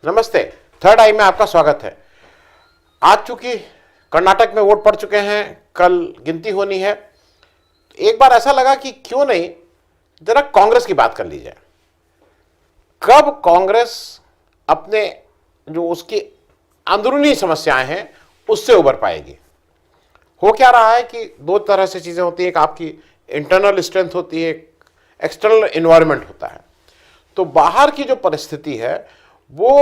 नमस्ते। थर्ड आई में आपका स्वागत है। आज चूंकि कर्नाटक में वोट पड़ चुके हैं, कल गिनती होनी है, एक बार ऐसा लगा कि क्यों नहीं जरा कांग्रेस की बात कर ली जाए। कब कांग्रेस अपने जो उसकी अंदरूनी समस्याएं हैं उससे उबर पाएगी। हो क्या रहा है कि दो तरह से चीजें होती हैं, एक आपकी इंटरनल स्ट्रेंथ होती है, एक एक्सटर्नल एनवायरनमेंट होता है। तो बाहर की जो परिस्थिति है वो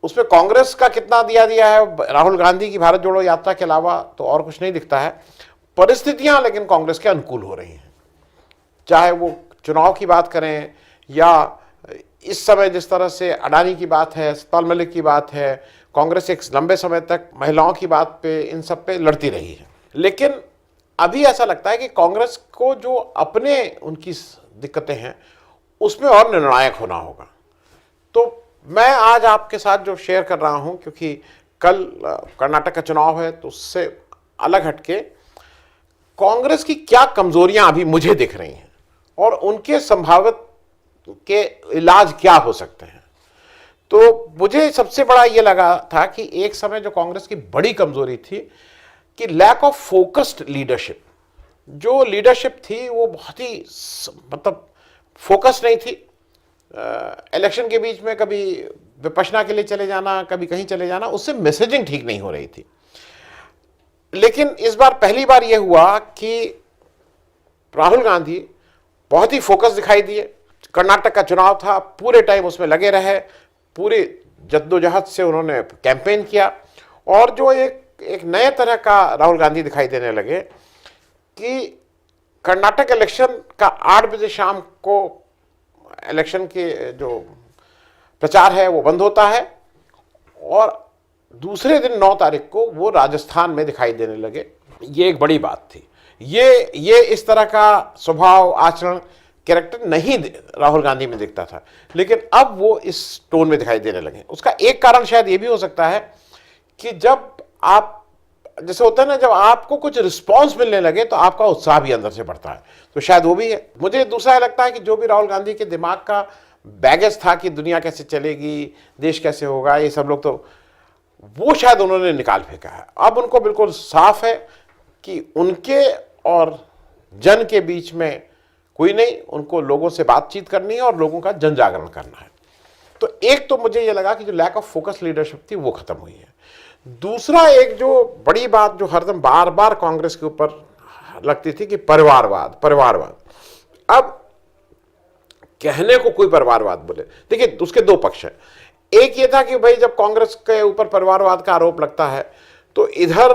उसमें कांग्रेस का कितना दिया है, राहुल गांधी की भारत जोड़ो यात्रा के अलावा तो और कुछ नहीं दिखता है। परिस्थितियां लेकिन कांग्रेस के अनुकूल हो रही हैं, चाहे वो चुनाव की बात करें या इस समय जिस तरह से अडानी की बात है, सतपाल मलिक की बात है। कांग्रेस एक लंबे समय तक महिलाओं की बात पे, इन सब पे लड़ती रही है, लेकिन अभी ऐसा लगता है कि कांग्रेस को जो अपने उनकी दिक्कतें हैं उसमें और निर्णायक होना होगा। तो मैं आज आपके साथ जो शेयर कर रहा हूं, क्योंकि कल कर्नाटक का चुनाव है, तो उससे अलग हटके कांग्रेस की क्या कमजोरियां अभी मुझे दिख रही हैं और उनके संभावित के इलाज क्या हो सकते हैं। तो मुझे सबसे बड़ा ये लगा था कि एक समय जो कांग्रेस की बड़ी कमजोरी थी कि लैक ऑफ फोकस्ड लीडरशिप। जो लीडरशिप थी वो बहुत ही मतलब फोकस नहीं थी। इलेक्शन के बीच में कभी विपश्यना के लिए चले जाना, कभी कहीं चले जाना, उससे मैसेजिंग ठीक नहीं हो रही थी। लेकिन इस बार पहली बार यह हुआ कि राहुल गांधी बहुत ही फोकस दिखाई दिए। कर्नाटक का चुनाव था, पूरे टाइम उसमें लगे रहे, पूरी जद्दोजहद से उन्होंने कैंपेन किया और जो एक नए तरह का राहुल गांधी दिखाई देने लगे कि कर्नाटक इलेक्शन का 8 बजे शाम को इलेक्शन के जो प्रचार है वो बंद होता है और दूसरे दिन 9 तारीख को वो राजस्थान में दिखाई देने लगे। ये एक बड़ी बात थी। ये इस तरह का स्वभाव, आचरण, कैरेक्टर नहीं राहुल गांधी में दिखता था, लेकिन अब वो इस टोन में दिखाई देने लगे। उसका एक कारण शायद ये भी हो सकता है कि जब आप, जैसे होता है ना, जब आपको कुछ रिस्पांस मिलने लगे तो आपका उत्साह भी अंदर से बढ़ता है, तो शायद वो भी है। मुझे दूसरा लगता है कि जो भी राहुल गांधी के दिमाग का बैगेज था कि दुनिया कैसे चलेगी, देश कैसे होगा, ये सब लोग, तो वो शायद उन्होंने निकाल फेंका है। अब उनको बिल्कुल साफ है कि उनके और जन के बीच में कोई नहीं, उनको लोगों से बातचीत करनी है और लोगों का जन जागरण करना है। तो एक तो मुझे ये लगा कि जो लैक ऑफ फोकस लीडरशिप थी वो खत्म हुई है। दूसरा एक जो बड़ी बात जो हरदम बार बार कांग्रेस के ऊपर लगती थी कि परिवारवाद। अब कहने को कोई परिवारवाद बोले, देखिए उसके दो पक्ष हैं। एक ये था कि भाई जब कांग्रेस के ऊपर परिवारवाद का आरोप लगता है तो इधर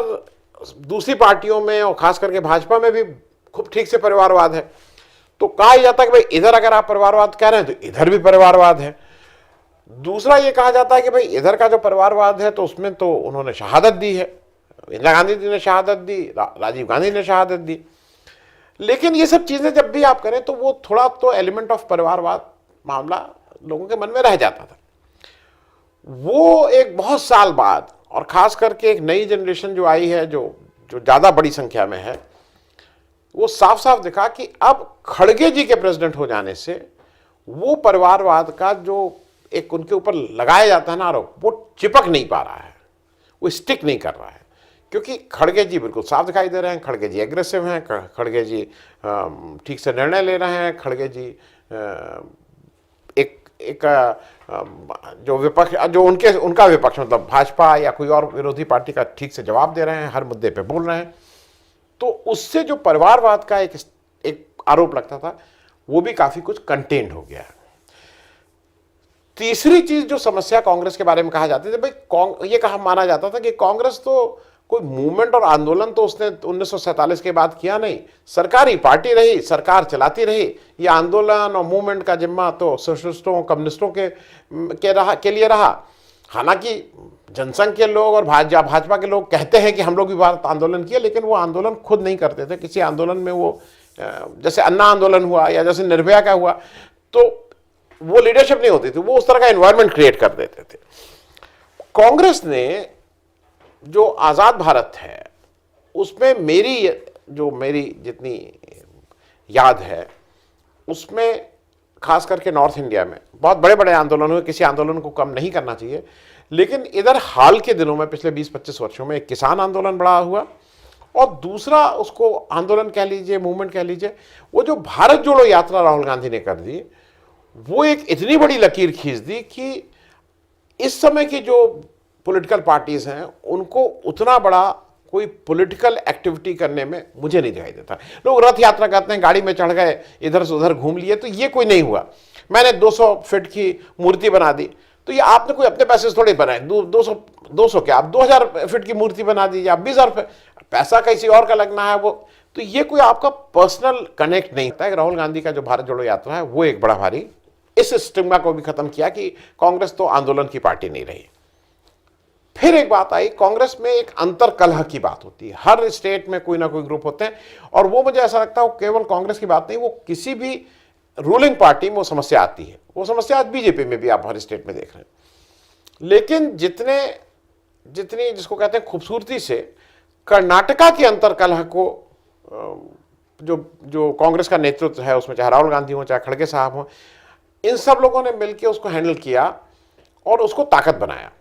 दूसरी पार्टियों में और खास करके भाजपा में भी खूब ठीक से परिवारवाद है। तो कहा जाता है कि भाई इधर अगर आप परिवारवाद कह रहे हैं तो इधर भी परिवारवाद है। दूसरा ये कहा जाता है कि भाई इधर का जो परिवारवाद है तो उसमें तो उन्होंने शहादत दी है, इंदिरा गांधी जी ने शहादत दी, राजीव गांधी ने शहादत दी। लेकिन ये सब चीजें जब भी आप करें तो वो थोड़ा तो एलिमेंट ऑफ परिवारवाद मामला लोगों के मन में रह जाता था। वो एक बहुत साल बाद और खास करके एक नई जनरेशन जो आई है, जो ज्यादा बड़ी संख्या में है, वो साफ साफ दिखा कि अब खड़गे जी के प्रेसिडेंट हो जाने से वो परिवारवाद का जो एक उनके ऊपर लगाया जाता है ना आरोप, वो चिपक नहीं पा रहा है, वो स्टिक नहीं कर रहा है। क्योंकि खड़गे जी बिल्कुल साफ दिखाई दे रहे हैं, खड़गे जी एग्रेसिव हैं, खड़गे जी ठीक से निर्णय ले रहे हैं, खड़गे जी एक जो विपक्ष, जो उनका विपक्ष मतलब भाजपा या कोई और विरोधी पार्टी का ठीक से जवाब दे रहे हैं, हर मुद्दे पे बोल रहे हैं। तो उससे जो परिवारवाद का एक आरोप लगता था वो भी काफी कुछ कंटेन्ड हो गया है। तीसरी चीज जो समस्या कांग्रेस के बारे में कहा जाती थी, भाई ये कहा माना जाता था कि कांग्रेस तो कोई मूवमेंट और आंदोलन तो उसने 1947 के बाद किया नहीं, सरकारी पार्टी रही, सरकार चलाती रही, ये आंदोलन और मूवमेंट का जिम्मा तो सोशलिस्टों कम्युनिस्टों के लिए रहा। हालांकि जनसंघ के लोग और भाजपा के लोग कहते हैं कि हम लोग भी भारत आंदोलन किया, लेकिन वो आंदोलन खुद नहीं करते थे। किसी आंदोलन में वो जैसे अन्ना आंदोलन हुआ या जैसे निर्भया का हुआ, तो वो लीडरशिप नहीं होती थी, वो उस तरह का एनवायरनमेंट क्रिएट कर देते थे। कांग्रेस ने जो आजाद भारत है उसमें मेरी जितनी याद है उसमें खास करके नॉर्थ इंडिया में बहुत बड़े बड़े आंदोलन हुए, किसी आंदोलन को कम नहीं करना चाहिए, लेकिन इधर हाल के दिनों में पिछले 20-25 वर्षों में एक किसान आंदोलन बड़ा हुआ, और दूसरा उसको आंदोलन कह लीजिए, मूवमेंट कह लीजिए, वो जो भारत जोड़ो यात्रा राहुल गांधी ने कर दी, वो एक इतनी बड़ी लकीर खींच दी कि इस समय की जो पॉलिटिकल पार्टीज हैं उनको उतना बड़ा कोई पॉलिटिकल एक्टिविटी करने में मुझे नहीं दिखाई देता। लोग रथ यात्रा करते हैं, गाड़ी में चढ़ गए, इधर से उधर घूम लिए, तो ये कोई नहीं हुआ। मैंने 200 फीट की मूर्ति बना दी, तो ये आपने कोई अपने पैसे से थोड़े बनाए, 200 क्या, आप 2000 फीट की मूर्ति बना दीजिए, आप 20,000 पैसा किसी और का लगना है वो, तो ये कोई आपका पर्सनल कनेक्ट नहीं होता है। राहुल गांधी का जो भारत जोड़ो यात्रा है वो एक बड़ा भारी इस स्टिग्मा को भी खत्म किया कि कांग्रेस तो आंदोलन की पार्टी नहीं रही। फिर एक बात आई, कांग्रेस में एक अंतर कलह की बात होती है, हर स्टेट में कोई ना कोई ग्रुप होते हैं, और वो मुझे ऐसा लगता है वो केवल कांग्रेस की बात नहीं, वो किसी भी रूलिंग पार्टी में वो समस्या आती है। वो समस्या आज बीजेपी में भी आप हर स्टेट में देख रहे हैं। लेकिन जितनी जिसको कहते हैं खूबसूरती से कर्नाटका की अंतर कलह को जो कांग्रेस का नेतृत्व है उसमें, चाहे राहुल गांधी हो चाहे खड़गे साहब हो, इन सब लोगों ने मिलकर उसको हैंडल किया और उसको ताकत बनाया।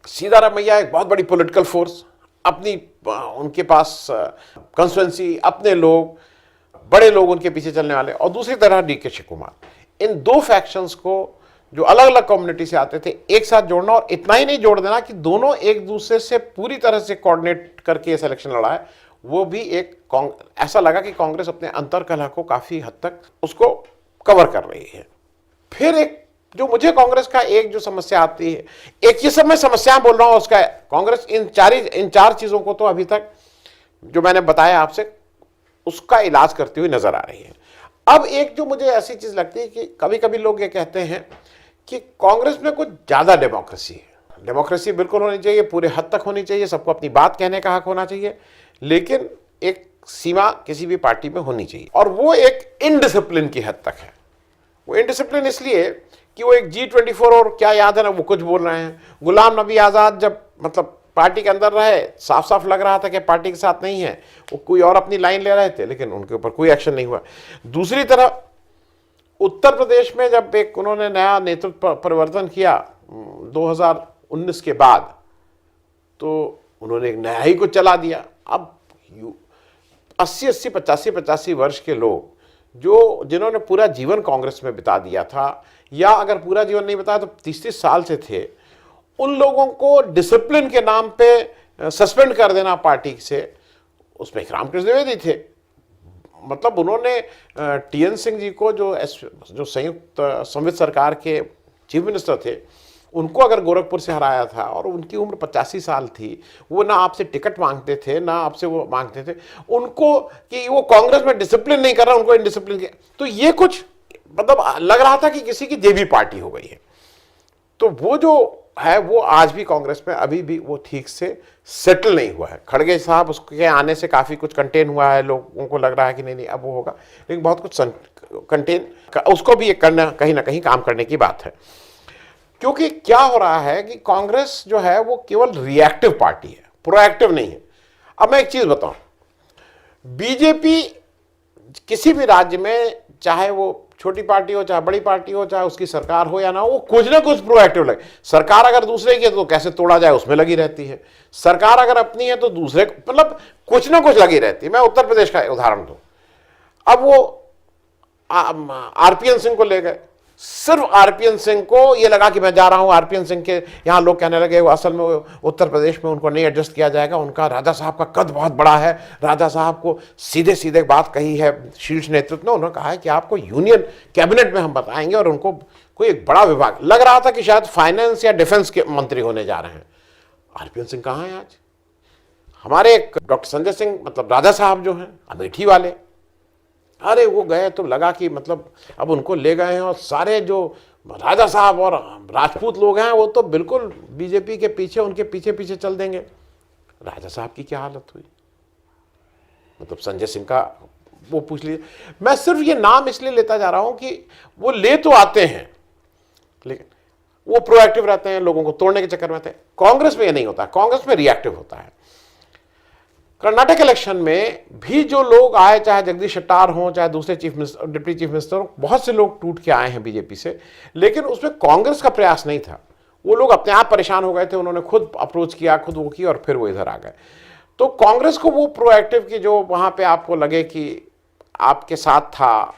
सीताराम मैया एक बहुत बड़ी पॉलिटिकल फोर्स, अपनी उनके पास कंस्टिट्यूएंसी, अपने लोग, बड़े लोग उनके पीछे चलने वाले, और दूसरी तरह डीके शिवकुमार। इन दो फैक्शंस को जो अलग अलग कम्युनिटी से आते थे एक साथ जोड़ना, और इतना ही नहीं जोड़ देना कि दोनों एक दूसरे से पूरी तरह से कोऑर्डिनेट करके ये सिलेक्शन लड़ा है, वो भी एक ऐसा लगा कि कांग्रेस अपने अंतर कलह को काफी हद तक उसको कवर कर रही है। फिर एक जो मुझे कांग्रेस का एक जो समस्या आती है, एक ये सब मैं समस्या बोल रहा हूं उसका, कांग्रेस इन चार चीजों को तो अभी तक जो मैंने बताया आपसे उसका इलाज करती हुई नजर आ रही है। अब एक जो मुझे ऐसी चीज लगती है कि कभी कभी लोग ये कहते हैं कि कांग्रेस में कुछ ज्यादा डेमोक्रेसी है। डेमोक्रेसी बिल्कुल होनी चाहिए, पूरे हद तक होनी चाहिए, सबको अपनी बात कहने का हक होना चाहिए, लेकिन एक सीमा किसी भी पार्टी में होनी चाहिए, और वो एक इनडिसिप्लिन की हद तक है। वो इनडिसिप्लिन इसलिए कि वो एक G24 और क्या याद है ना, वो कुछ बोल रहे हैं। गुलाम नबी आज़ाद जब मतलब पार्टी के अंदर रहे, साफ साफ लग रहा था कि पार्टी के साथ नहीं है, वो कोई और अपनी लाइन ले रहे थे, लेकिन उनके ऊपर कोई एक्शन नहीं हुआ। दूसरी तरफ उत्तर प्रदेश में जब एक उन्होंने नया नेतृत्व परिवर्तन किया 2019 के बाद, तो उन्होंने एक नया ही कुछ चला दिया। अब 80-80, 85-85 वर्ष के लोग जिन्होंने पूरा जीवन कांग्रेस में बिता दिया था, या अगर पूरा जीवन नहीं बताया तो 30-30 साल से थे, उन लोगों को डिसिप्लिन के नाम पे सस्पेंड कर देना पार्टी से, उसमें रामकृष्ण द्विवेदी थे। मतलब उन्होंने TN सिंह जी को जो संयुक्त संवित सरकार के चीफ मिनिस्टर थे, उनको अगर गोरखपुर से हराया था और उनकी उम्र 85 साल थी, वो ना आपसे टिकट मांगते थे ना आपसे वो मांगते थे, उनको कि वो कांग्रेस में डिसिप्लिन नहीं कर रहा, उनको इनडिसिप्लिन किया। तो ये कुछ मतलब लग रहा था कि किसी की जेबी पार्टी हो गई है। तो वो जो है वो आज भी कांग्रेस में अभी भी वो ठीक से सेटल नहीं हुआ है। खड़गे साहब उसके आने से काफी कुछ कंटेन हुआ है, लोगों को लग रहा है कि नहीं अब वो होगा, लेकिन बहुत कुछ कंटेन उसको भी करना कहीं ना कहीं काम करने की बात है। क्योंकि क्या हो रहा है कि कांग्रेस जो है वो केवल रिएक्टिव पार्टी है, प्रोएक्टिव नहीं है। अब मैं एक चीज बताऊं, बीजेपी किसी भी राज्य में, चाहे वो छोटी पार्टी हो चाहे बड़ी पार्टी हो, चाहे उसकी सरकार हो या ना हो, वो कुछ ना कुछ प्रोएक्टिव लगे। सरकार अगर दूसरे की है तो कैसे तोड़ा जाए उसमें लगी रहती है, सरकार अगर अपनी है तो दूसरे, मतलब कुछ ना कुछ लगी रहती है। मैं उत्तर प्रदेश का उदाहरण दूं, अब वो RPN सिंह को ले गए, सिर्फ RPN सिंह को ये लगा कि मैं जा रहा हूं RPN सिंह के यहाँ, लोग कहने लगे वो असल में उत्तर प्रदेश में उनको नहीं एडजस्ट किया जाएगा, उनका राजा साहब का कद बहुत बड़ा है। राजा साहब को सीधे सीधे बात कही है शीर्ष नेतृत्व ने, उन्होंने कहा है कि आपको यूनियन कैबिनेट में हम बताएंगे, और उनको कोई एक बड़ा विभाग, लग रहा था कि शायद फाइनेंस या डिफेंस के मंत्री होने जा रहे हैं। RPN सिंह कहाँ है आज? हमारे एक डॉक्टर संजय सिंह, मतलब राजा साहब जो हैं अमेठी वाले, अरे वो गए तो लगा कि मतलब अब उनको ले गए हैं, और सारे जो राजा साहब और राजपूत लोग हैं वो तो बिल्कुल बीजेपी के पीछे, उनके पीछे पीछे चल देंगे। राजा साहब की क्या हालत हुई, मतलब संजय सिंह का वो पूछ लीजिए। मैं सिर्फ ये नाम इसलिए लेता जा रहा हूं कि वो ले तो आते हैं, लेकिन वो प्रोएक्टिव रहते हैं, लोगों को तोड़ने के चक्कर में रहते हैं। कांग्रेस में ये नहीं होता, कांग्रेस में रिएक्टिव होता है। कर्नाटक इलेक्शन में भी जो लोग आए, चाहे जगदीश शेट्टार हों, चाहे दूसरे chief minister, deputy chief minister हों, बहुत से लोग टूट के आए हैं बीजेपी से, लेकिन उसमें कांग्रेस का प्रयास नहीं था। वो लोग अपने आप परेशान हो गए थे, उन्होंने खुद अप्रोच किया, खुद वो किया और फिर वो इधर आ गए। तो कांग्रेस को वो प्रोएक्टिव की, जो वहां पे आपको लगे कि आपके साथ था,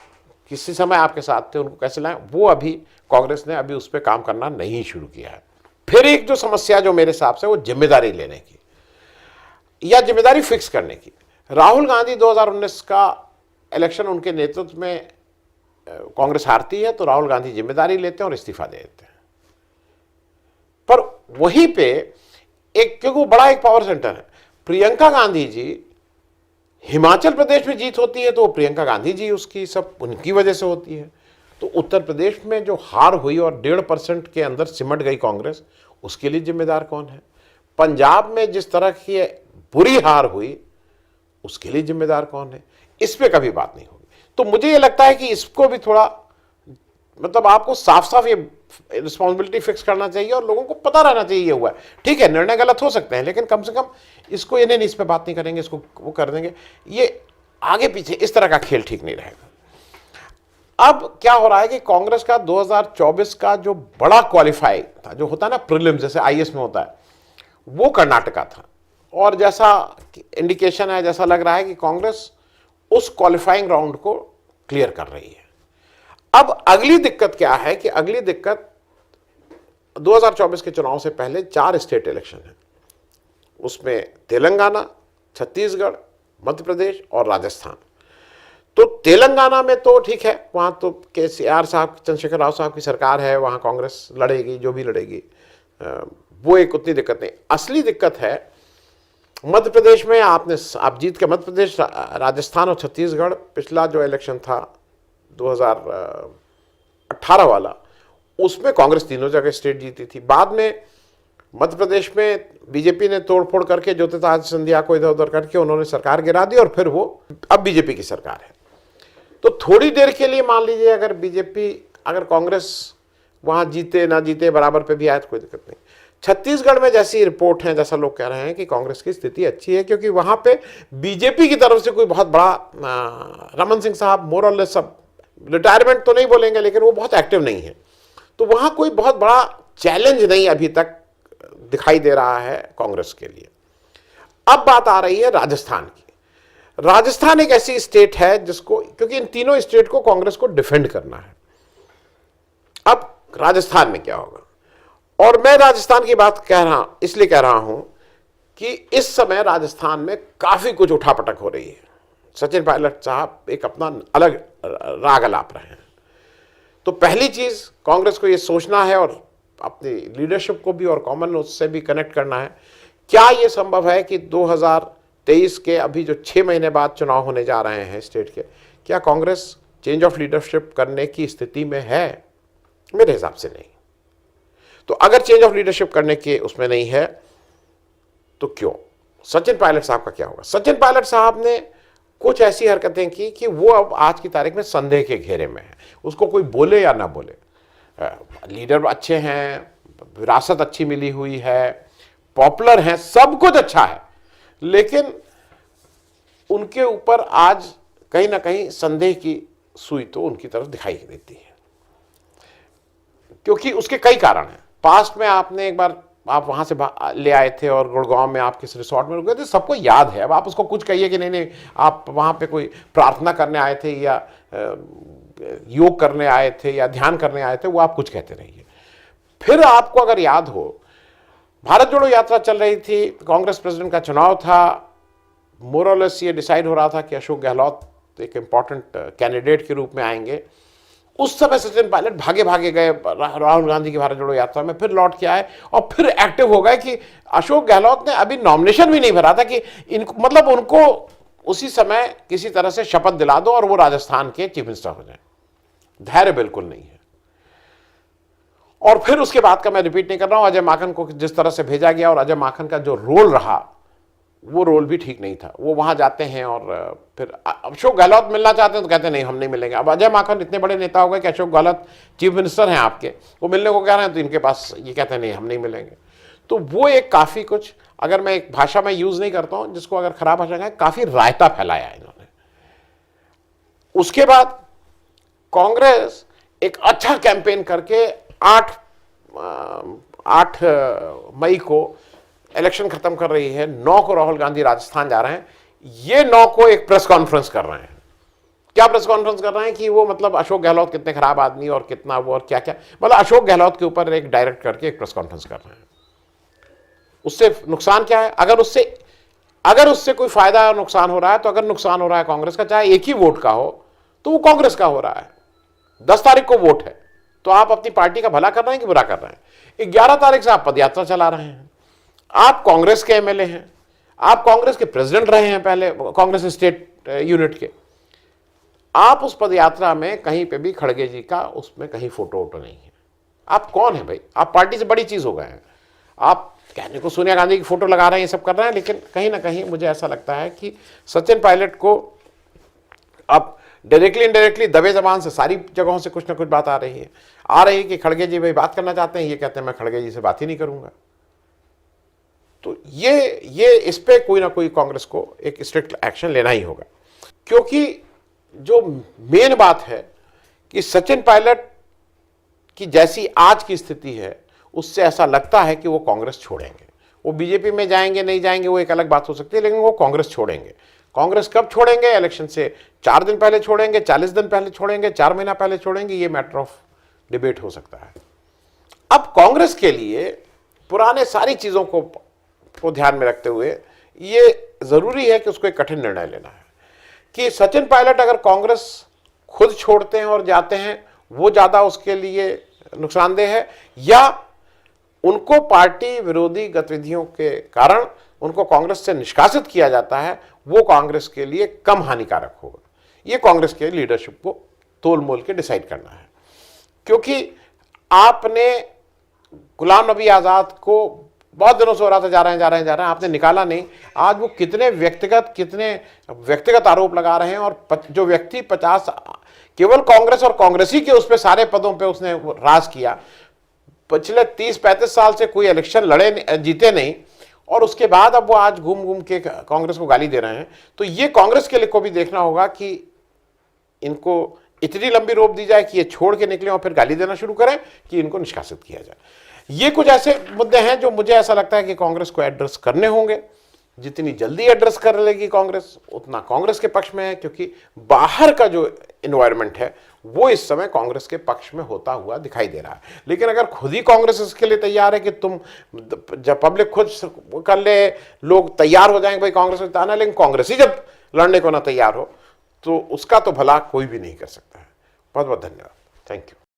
किसी समय आपके साथ थे, उनको कैसे लाएं, वो अभी कांग्रेस ने अभी उस पर काम करना नहीं शुरू किया है। फिर एक जो समस्या जो मेरे हिसाब से वो जिम्मेदारी लेने की या जिम्मेदारी फिक्स करने की। राहुल गांधी 2019 का इलेक्शन उनके नेतृत्व में कांग्रेस हारती है तो राहुल गांधी जिम्मेदारी लेते हैं और इस्तीफा दे देते हैं। पर वहीं पे एक, क्योंकि वो बड़ा एक पावर सेंटर है, प्रियंका गांधी जी, हिमाचल प्रदेश में जीत होती है तो वो प्रियंका गांधी जी, उसकी सब उनकी वजह से होती है। तो उत्तर प्रदेश में जो हार हुई और 1.5% के अंदर सिमट गई कांग्रेस, उसके लिए जिम्मेदार कौन है? पंजाब में जिस तरह की बुरी हार हुई, उसके लिए जिम्मेदार कौन है? इस पे कभी बात नहीं होगी। तो मुझे ये लगता है कि इसको भी थोड़ा, मतलब आपको साफ साफ ये रिस्पॉन्सिबिलिटी फिक्स करना चाहिए और लोगों को पता रहना चाहिए ये हुआ है। ठीक है, निर्णय गलत हो सकते हैं, लेकिन कम से कम इसको ये नहीं, इस पर बात नहीं करेंगे, इसको वो कर देंगे, ये आगे पीछे इस तरह का खेल ठीक नहीं रहेगा। अब क्या हो रहा है कि कांग्रेस का 2024 का जो बड़ा क्वालिफाई था, जो होता है ना प्रीलिम्स, जैसे आईएएस में होता है, वो कर्नाटका था। और जैसा इंडिकेशन है, जैसा लग रहा है कि कांग्रेस उस क्वालिफाइंग राउंड को क्लियर कर रही है। अब अगली दिक्कत क्या है कि अगली दिक्कत 2024 के चुनाव से पहले 4 स्टेट इलेक्शन है, उसमें तेलंगाना, छत्तीसगढ़, मध्य प्रदेश और राजस्थान। तो तेलंगाना में तो ठीक है, वहां तो केसीआर साहब, चंद्रशेखर राव साहब की सरकार है, वहां कांग्रेस लड़ेगी, जो भी लड़ेगी, वो एक उतनी दिक्कत नहीं। असली दिक्कत है मध्य प्रदेश में। आप जीत के मध्य प्रदेश, राजस्थान और छत्तीसगढ़, पिछला जो इलेक्शन था 2018 वाला, उसमें कांग्रेस तीनों जगह स्टेट जीती थी। बाद में मध्य प्रदेश में बीजेपी ने तोड़फोड़ करके, ज्योतिरादित्य सिंधिया को इधर उधर करके उन्होंने सरकार गिरा दी और फिर वो अब बीजेपी की सरकार है। तो थोड़ी देर के लिए मान लीजिए अगर कांग्रेस वहां जीते ना जीते, बराबर पे भी आए तो कोई दिक्कत नहीं। छत्तीसगढ़ में जैसी रिपोर्ट है, जैसा लोग कह रहे हैं कि कांग्रेस की स्थिति अच्छी है, क्योंकि वहां पे बीजेपी की तरफ से कोई बहुत बड़ा, रमन सिंह साहब मोर और लेस सब रिटायरमेंट तो नहीं बोलेंगे, लेकिन वो बहुत एक्टिव नहीं है, तो वहां कोई बहुत बड़ा चैलेंज नहीं अभी तक दिखाई दे रहा है कांग्रेस के लिए। अब बात आ रही है राजस्थान की। राजस्थान एक ऐसी स्टेट है जिसको, क्योंकि इन तीनों स्टेट को कांग्रेस को डिफेंड करना है। अब राजस्थान में क्या होगा, और मैं राजस्थान की बात इसलिए कह रहा हूं कि इस समय राजस्थान में काफी कुछ उठापटक हो रही है। सचिन पायलट साहब एक अपना अलग राग अलाप रहे हैं। तो पहली चीज कांग्रेस को यह सोचना है और अपनी लीडरशिप को भी और कॉमन उससे भी कनेक्ट करना है, क्या यह संभव है कि 2023 के अभी जो 6 महीने बाद चुनाव होने जा रहे हैं स्टेट के, क्या कांग्रेस चेंज ऑफ लीडरशिप करने की स्थिति में है? मेरे हिसाब से नहीं। तो अगर चेंज ऑफ लीडरशिप करने के उसमें नहीं है तो क्यों? सचिन पायलट साहब का क्या होगा? सचिन पायलट साहब ने कुछ ऐसी हरकतें की कि वो अब आज की तारीख में संदेह के घेरे में है। उसको कोई बोले या ना बोले, लीडर अच्छे हैं, विरासत अच्छी मिली हुई है, पॉपुलर हैं, सब कुछ अच्छा है, लेकिन उनके ऊपर आज कहीं ना कहीं संदेह की सुई तो उनकी तरफ दिखाई देती है, क्योंकि उसके कई कारण हैं। पास्ट में आपने एक बार आप वहां से ले आए थे और गुड़गांव में आप किस रिसोर्ट में रुक गए थे, सबको याद है। अब आप उसको कुछ कहिए कि नहीं आप वहां पे कोई प्रार्थना करने आए थे या योग करने आए थे या ध्यान करने आए थे, वो आप कुछ कहते रहिए। फिर आपको अगर याद हो, भारत जोड़ो यात्रा चल रही थी, कांग्रेस प्रेसिडेंट का चुनाव था, मोरलेस ये डिसाइड हो रहा था कि अशोक गहलोत एक इंपॉर्टेंट कैंडिडेट के रूप में आएंगे। उस समय सचिन पायलट भागे भागे गए राहुल गांधी की भारत जोड़ो यात्रा में, फिर लौट के आए और फिर एक्टिव हो गए कि अशोक गहलोत ने अभी नॉमिनेशन भी नहीं भरा था कि मतलब उनको उसी समय किसी तरह से शपथ दिला दो और वो राजस्थान के चीफ मिनिस्टर हो जाए। धैर्य बिल्कुल नहीं है। और फिर उसके बाद का मैं रिपीट नहीं कर रहा हूं, अजय माकन को जिस तरह से भेजा गया और अजय माकन का जो रोल रहा, वो रोल भी ठीक नहीं था। वो वहां जाते हैं और फिर अशोक गहलोत मिलना चाहते हैं तो कहते हैं नहीं हम नहीं मिलेंगे। अब अजय माकन इतने बड़े नेता हो गए कि अशोक गहलोत चीफ मिनिस्टर हैं आपके, वो मिलने को कह रहे हैं तो इनके पास ये कहते हैं नहीं हम नहीं मिलेंगे। तो वो एक काफ़ी कुछ अगर मैं एक भाषा में यूज नहीं करता हूं जिसको अगर खराब भाषा कहें, काफी रायता फैलाया इन्होंने। उसके बाद कांग्रेस एक अच्छा कैंपेन करके 8 मई को इलेक्शन खत्म कर रही है, 9 को राहुल गांधी राजस्थान जा रहे हैं, ये 9 को एक प्रेस कॉन्फ्रेंस कर रहे हैं। क्या प्रेस कॉन्फ्रेंस कर रहे हैं कि वो मतलब अशोक गहलोत कितने खराब आदमी और कितना वो और क्या क्या, मतलब अशोक गहलोत के ऊपर एक डायरेक्ट करके एक प्रेस कॉन्फ्रेंस कर रहे हैं। उससे नुकसान क्या है? अगर उससे कोई फायदा और नुकसान हो रहा है, तो अगर नुकसान हो रहा है कांग्रेस का, चाहे एक ही वोट का हो, तो वो कांग्रेस का हो रहा है। 10 तारीख को वोट है, तो आप अपनी पार्टी का भला कर रहे हैं कि बुरा कर रहे हैं? 11 तारीख से आप पदयात्रा चला रहे हैं, आप कांग्रेस के एमएलए हैं, आप कांग्रेस के प्रेसिडेंट रहे हैं पहले, कांग्रेस स्टेट यूनिट के। आप उस पदयात्रा में कहीं पे भी खड़गे जी का उसमें कहीं फोटो वोटो नहीं है। आप कौन है भाई? आप पार्टी से बड़ी चीज हो गए हैं। आप कहने को सोनिया गांधी की फोटो लगा रहे हैं, ये सब कर रहे हैं, लेकिन कहीं ना कहीं मुझे ऐसा लगता है कि सचिन पायलट को अब डायरेक्टली इनडायरेक्टली दबे जबान से सारी जगहों से कुछ ना कुछ बात आ रही है कि खड़गे जी भाई बात करना चाहते हैं, ये कहते हैं मैं खड़गे जी से बात ही नहीं करूंगा। तो ये इस पे कोई ना कोई कांग्रेस को एक स्ट्रिक्ट एक्शन लेना ही होगा, क्योंकि जो मेन बात है कि सचिन पायलट की जैसी आज की स्थिति है, उससे ऐसा लगता है कि वो कांग्रेस छोड़ेंगे। वो बीजेपी में जाएंगे नहीं जाएंगे वो एक अलग बात हो सकती है, लेकिन वो कांग्रेस छोड़ेंगे। कांग्रेस कब छोड़ेंगे? इलेक्शन से 4 दिन पहले छोड़ेंगे, 40 दिन पहले छोड़ेंगे, 4 महीना पहले छोड़ेंगे, ये मैटर ऑफ डिबेट हो सकता है। अब कांग्रेस के लिए पुराने सारी चीजों को ध्यान में रखते हुए ये जरूरी है कि उसको एक कठिन निर्णय लेना है कि सचिन पायलट अगर कांग्रेस खुद छोड़ते हैं और जाते हैं, वो ज्यादा उसके लिए नुकसानदेह है, या उनको पार्टी विरोधी गतिविधियों के कारण उनको कांग्रेस से निष्कासित किया जाता है, वो कांग्रेस के लिए कम हानिकारक होगा। ये कांग्रेस के लीडरशिप को तोल मोल के डिसाइड करना है, क्योंकि आपने गुलाम नबी आजाद को बहुत दिनों से हो रहा था जा रहे हैं, आपने निकाला नहीं। आज वो कितने व्यक्तिगत आरोप लगा रहे हैं, और जो व्यक्ति 50 केवल कांग्रेस और कांग्रेसी के उस पे सारे पदों पे उसने राज किया, पिछले 30-35 साल से कोई इलेक्शन जीते नहीं, और उसके बाद अब वो आज घूम घूम के कांग्रेस को गाली दे रहे हैं। तो ये कांग्रेस के लिए को भी देखना होगा कि इनको इतनी लंबी रोप दी जाए कि ये छोड़ के निकले और फिर गाली देना शुरू करें, कि इनको निष्कासित किया जाए। ये कुछ ऐसे मुद्दे हैं जो मुझे ऐसा लगता है कि कांग्रेस को एड्रेस करने होंगे। जितनी जल्दी एड्रेस कर लेगी कांग्रेस, उतना कांग्रेस के पक्ष में है, क्योंकि बाहर का जो इन्वायरमेंट है वो इस समय कांग्रेस के पक्ष में होता हुआ दिखाई दे रहा है। लेकिन अगर खुद ही कांग्रेस इसके लिए तैयार है कि तुम जब पब्लिक खुद कर ले, लोग तैयार हो जाएंगे भाई कांग्रेस में आना, लेकिन कांग्रेस ही जब लड़ने को ना तैयार हो, तो उसका तो भला कोई भी नहीं कर सकता है। बहुत बहुत धन्यवाद। Thank you.